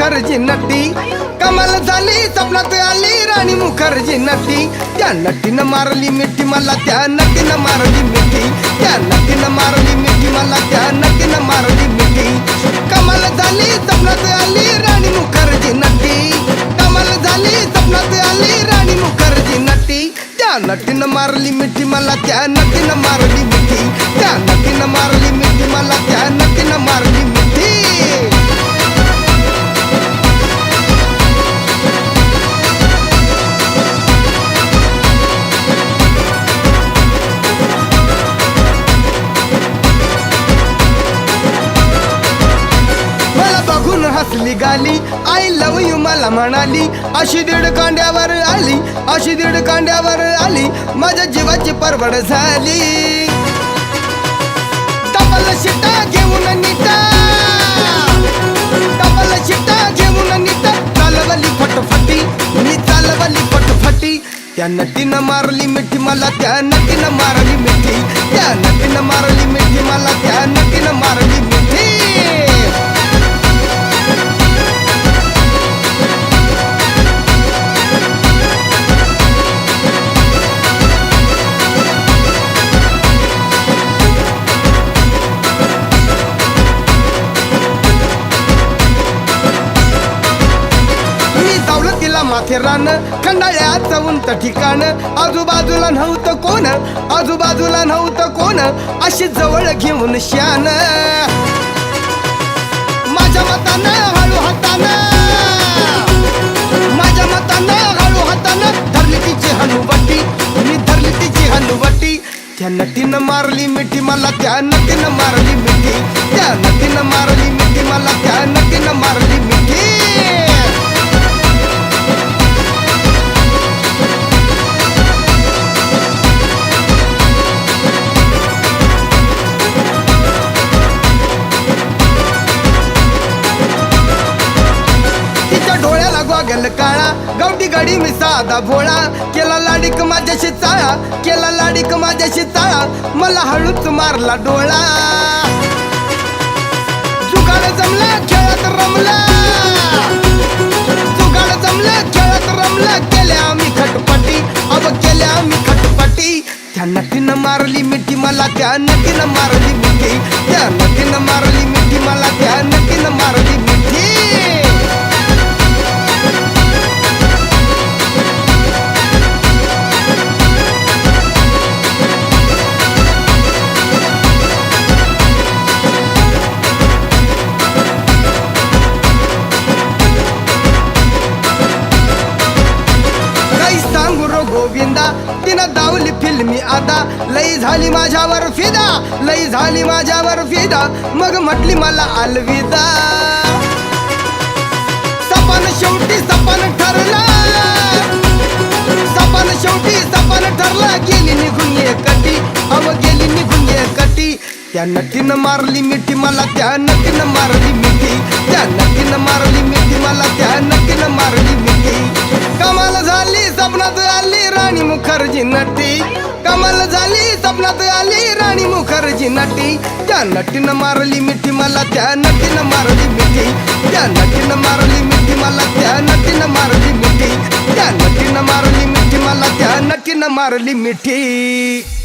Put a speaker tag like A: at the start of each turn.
A: मुखर्जी नटी कमाल झाली स्वप्नात आली राणी मुखर्जी नटी त्या नटीनं मारली मिठी मला त्या नटीनं मारली मिठी त्या नटीनं मारली मिठी मला त्या नटीनं मारली मिठी कमाल झाली स्वप्नात आली राणी मुखर्जी नटी कमाल झाली स्वप्नात आली राणी मुखर्जी नटी त्या नटीनं मारली मिठी मला त्या नटीनं मारली मिठी त्या नटीनं मारली मिठी मला त्या नटीनं मारली मिठी हसली गाली आय लव यू मला म्हणाली अशी दीड कांड्यावर आली अशी दीड कांड्यावर आली माझ्या जीवाची परवड झाली डबल शिटा घेऊन नीटा डबल शिटा घेऊन नीटा चालवली फटफटी मी चालवली फटफटी त्या नटीनं मारली मिठी मला त्या नटीनं मारली मिठी त्या नटीनं मारली मिठी मला त्या नटीनं मारली मिठी माथेरान खंडाळ्याचं उंच ठिकाण आजूबाजूला नव्हतं कोण आजूबाजूला नव्हतं कोण अशी जवळ घेऊन शान माझ्या मतानं हळू हातानं माझ्या मतानं हळू हातानं धरली तिची हनुवटी मी धरली तिची हनुवटी त्या नटीनं मारली मिठी मला त्या नटीनं मारली मिठी त्या नटीनं मारली मिठी मला त्या नटीनं मारली मिठी गल काळा गवटी गाडी मी साधा भोळा केला लाडीक माझ्याशी चाळा केला लाडीक माझ्याशी चाळा मला हळूच मारला डोळा जुगाड जमला खेळात रमला जुगाड जमला खेळात रमला केल्या आम्ही खटपटी अब केल्या आम्ही खटपटी त्या नटीनं मारली मिठी मला त्या नटीनं मारली मिठी त्या नटीनं मारली मिठी मला त्या नटीनं मारली मिठी गोविंदा तिनं दावली फिल्मी आता लई झाली माझ्यावर फिदा लई झाली माझ्यावर फिदा मग म्हटली मला अलविदा सपन शेवटी सपन ठरला सपन शेवटी सपन ठरला गेली निघून एकटी अव गेली निघून एकटी त्या नटीनं मारली मिठी मला त्या नटीनं मारली मिठी त्या नटीनं मारली मिठी मला त्या नटीनं मारली मिठी कमाल झाली स्वप्नात आली राणी मुखर्जी नटी कमाल झाली स्वप्नात आली राणी मुखर्जी नटी त्या नटीनं मारली मिठी मला त्या नटीनं मारली मिठी त्या नटीनं मारली मिठी मला त्या नटीनं मारली मिठी त्या नटीनं मारली मिठी मला त्या नटीनं मारली मिठी